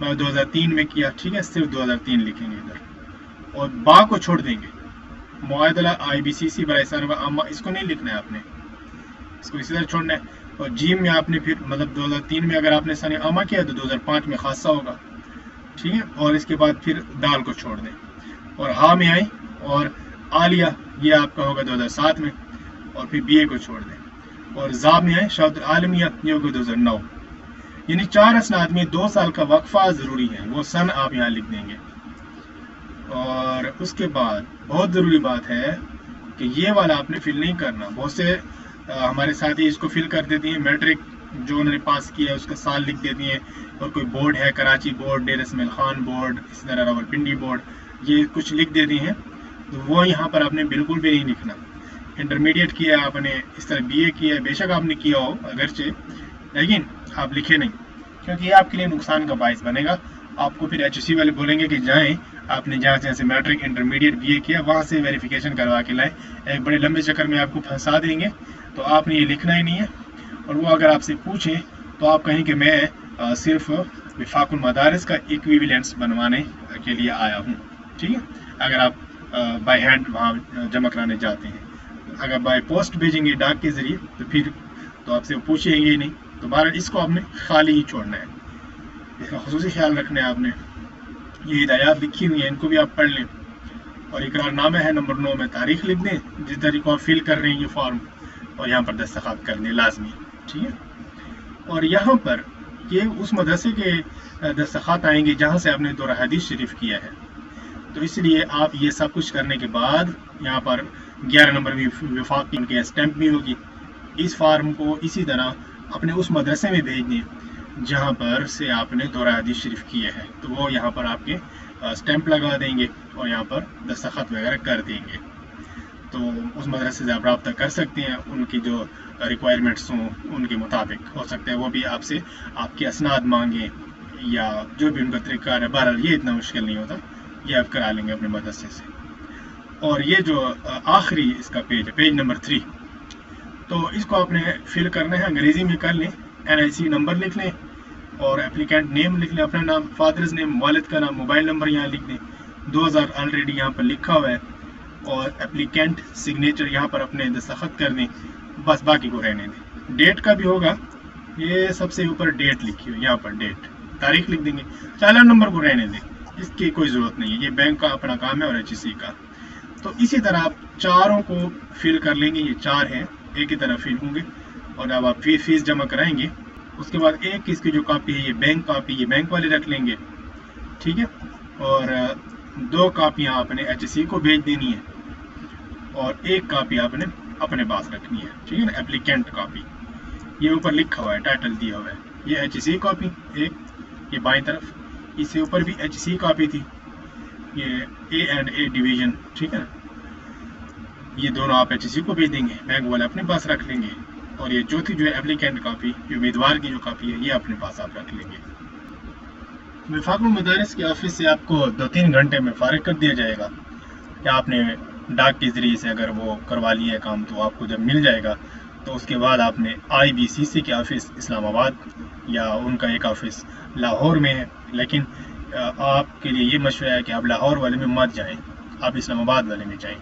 میں 2003 میں کیا، ٹھیک ہے، صرف 2003 لکھیں گے ادھر اور با کو چھوڑ دیں گے، معاہدہ IBCC برائے ثانویہ عامہ اس کو نہیں لکھنا ہے آپ نے، اس کو اسی طرح چھوڑنا ہے. اور جیم میں آپ نے پھر مطلب 2003 میں اگر آپ نے ثانویہ عامہ کیا تو 2005 میں خاصہ ہوگا، ٹھیک ہے. اور اس کے بعد پھر دال کو چھوڑ دیں اور ہاں میں آئیں اور عالیہ یہ آپ کا ہوگا 2007 میں اور پھر BA کو چھوڑ دیں اور زاب میں آئیں شہادت العالمیہ یہ ہوگا 2009. یعنی 4 اسناد میں 2 سال کا وقفہ ضروری ہے، وہ سن آپ یہاں لکھ دیں گے. اور اس کے بعد بہت ضروری بات ہے کہ یہ والا آپ نے فل نہیں کرنا. بہت سے ہمارے ساتھی اس کو فل کر دیتی ہیں، میٹرک جو انہوں نے پاس کیا ہے اس کا سال لکھ دیتی ہیں، اور کوئی بورڈ ہے کراچی بورڈ، ڈیر اسماعیل خان بورڈ، اسی طرح راولپنڈی بورڈ، یہ کچھ لکھ دیتی ہیں. تو وہ یہاں پر آپ نے بالکل بھی نہیں لکھنا. انٹرمیڈیٹ کیا ہے آپ نے، اس طرح BA کیا ہے، بے شک آپ نے کیا ہو اگرچہ، لیکن آپ لکھے نہیں، کیونکہ یہ آپ کے لیے نقصان کا باعث بنے گا. آپ کو پھر HSC والے بولیں گے کہ جائیں آپ نے جہاں سے میٹرک انٹرمیڈیٹ BA کیا وہاں سے ویریفیکیشن کروا کے لائیں. ایک بڑے لمبے چکر میں آپ کو پھنسا دیں گے، تو آپ نے یہ لکھنا ہی نہیں ہے. اور وہ اگر آپ سے پوچھیں تو آپ کہیں کہ میں صرف وفاق المدارس کا ایکویولنس بنوانے کے لیے آیا ہوں، ٹھیک ہے. اگر آپ بائی ہینڈ وہاں جمع کرانے جاتے ہیں، اگر بائی پوسٹ بھیجیں گے ڈاک کے ذریعے تو آپ سے پوچھیں گے ہی نہیں. تو بہرحال اس کو آپ نے خالی ہی چھوڑنا ہے، اس کا خصوصی خیال رکھنا ہے آپ نے. یہ ہدایات لکھی ہوئی ہیں، ان کو بھی آپ پڑھ لیں. اور اقرار نامہ ہے نمبر 9 میں تاریخ لکھ دیں جس طریقے آپ فل کر رہے ہیں یہ فارم، اور یہاں پر دستخط کر دیں لازمی، ٹھیک ہے. اور یہاں پر یہ اس مدرسے کے دستخط آئیں گے جہاں سے آپ نے دورہ حدیث شریف کیا ہے. تو اس لیے آپ یہ سب کچھ کرنے کے بعد یہاں پر 11 نمبر بھی وفاق کی ان کے اسٹیمپ بھی ہوگی. اس فارم کو اسی طرح اپنے اس مدرسے میں بھیج دیں جہاں پر سے آپ نے دورہ حدیث شریف کیا ہے، تو وہ یہاں پر آپ کے اسٹیمپ لگا دیں گے اور یہاں پر دستخط وغیرہ کر دیں گے. تو اس مدرسے سے آپ رابطہ کر سکتے ہیں، ان کی جو ریکوائرمنٹس ہوں ان کے مطابق ہو سکتا ہے وہ بھی آپ سے آپ کے اسناد مانگیں یا جو بھی ان کا طریقہ ہے. بہرحال یہ اتنا مشکل نہیں ہوتا، یہ آپ کرا لیں گے اپنے مدرسے سے. اور یہ جو آخری اس کا پیج ہے، پیج نمبر 3، تو اس کو آپ نے فل کرنا ہے، انگریزی میں کر لیں. NIC نمبر لکھ لیں اور اپلیکینٹ نیم لکھ لیں، اپنا نام، فادرز نیم، والد کا نام، موبائل نمبر یہاں لکھ دیں. 2000 آلریڈی یہاں پر لکھا ہوا ہے، اور اپلیکینٹ سگنیچر یہاں پر اپنے دستخط کر دیں. بس باقی کو رہنے دیں. ڈیٹ کا بھی ہوگا، یہ سب سے اوپر ڈیٹ لکھی ہوئی، یہاں پر ڈیٹ، تاریخ لکھ دیں گے. چالان نمبر کو رہنے دیں، اس کی کوئی ضرورت نہیں ہے، یہ بینک کا اپنا کام ہے اور HSC کا. تو اسی طرح آپ چاروں کو فل کر لیں گے، یہ 4 ہیں ایک ہی طرح فل ہوں گے. اور جب آپ فیس جمع کرائیں گے اس کے بعد ایک اس کی جو کاپی ہے یہ بینک کاپی، یہ بینک والے رکھ لیں گے، ٹھیک ہے. اور 2 کاپیاں آپ نے HSC کو بھیج دینی ہے اور 1 کاپی آپ نے اپنے پاس رکھنی ہے، ٹھیک ہے نا. اپلیکینٹ کاپی یہ اوپر لکھا ہوا ہے، ٹائٹل دیا ہوا ہے. یہ HSC کاپی ایک، یہ بائیں طرف اس سے اوپر بھی HSC کاپی تھی، یہ A&A ڈویژن، ٹھیک ہے نا. یہ دونوں آپ HSC کو بھیج دیں گے، بینک والے اپنے پاس رکھ لیں گے. اور یہ چوتھی جو ہے اپلیکینٹ کاپی، یہ امیدوار کی جو کاپی ہے یہ اپنے پاس آپ رکھ لیں گے. وفاق المدارس کے آفس سے آپ کو 2-3 گھنٹے میں فارغ کر دیا جائے گا، کہ آپ نے ڈاک کے ذریعے سے اگر وہ کروا لیا ہے کام تو آپ کو جب مل جائے گا تو اس کے بعد آپ نے IBCC کے آفس اسلام آباد یا ان کا ایک آفس لاہور میں ہے، لیکن آپ کے لیے یہ مشورہ ہے کہ آپ لاہور والے میں مت جائیں، آپ اسلام آباد والے میں جائیں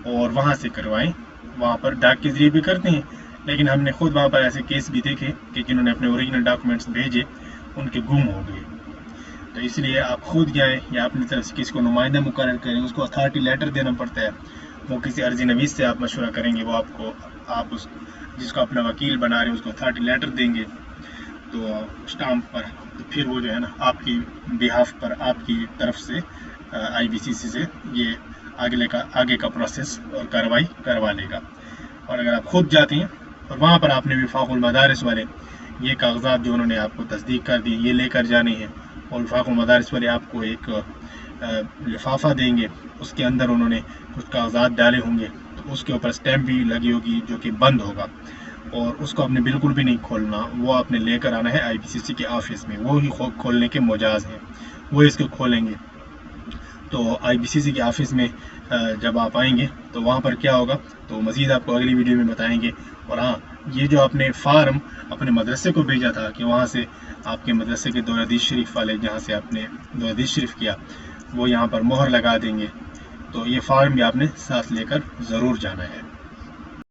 اور وہاں سے کروائیں. وہاں پر ڈاک کے ذریعے بھی کرتے ہیں، لیکن ہم نے خود وہاں پر ایسے کیس بھی دیکھے کہ جنہوں نے اپنے اوریجنل ڈاکومنٹس بھیجے ان کے گم ہو گئے. تو اس لیے آپ خود جائیں یا اپنی طرف سے کسی کو نمائندہ مقرر کریں، اس کو اتھارٹی لیٹر دینا پڑتا ہے. وہ کسی عرضی نویس سے آپ مشورہ کریں گے، وہ آپ جس کو اپنا وکیل بنا رہے ہیں اس کو اتھارٹی لیٹر دیں گے تو اسٹامپ پر، تو پھر وہ جو ہے نا آپ کی بہاف پر آپ کی طرف سے IBCC سے یہ آگے کا پروسیس اور کارروائی کروا لے گا. اور اگر آپ خود جاتے ہیں اور وہاں پر آپ نے وفاق المدارس والے یہ کاغذات جو انہوں نے آپ کو تصدیق کر دی یہ لے کر جانے ہیں، اور وفاق المدارس والے آپ کو ایک لفافہ دیں گے، اس کے اندر انہوں نے کچھ کاغذات ڈالے ہوں گے، تو اس کے اوپر اسٹیمپ بھی لگی ہوگی جو کہ بند ہوگا، اور اس کو آپ نے بالکل بھی نہیں کھولنا. وہ آپ نے لے کر آنا ہے IBCC کے آفس میں، وہ ہی کھولنے کے مجاز ہیں، وہ اس کو کھولیں گے. تو IBCC کے آفس میں جب آپ آئیں گے تو وہاں پر کیا ہوگا تو مزید آپ کو اگلی ویڈیو میں بتائیں گے. اور ہاں، یہ جو آپ نے فارم اپنے مدرسے کو بھیجا تھا کہ وہاں سے آپ کے مدرسے کے دور حدیث شریف والے جہاں سے آپ نے دور حدیث شریف کیا وہ یہاں پر مہر لگا دیں گے، تو یہ فارم بھی آپ نے ساتھ لے کر ضرور جانا ہے۔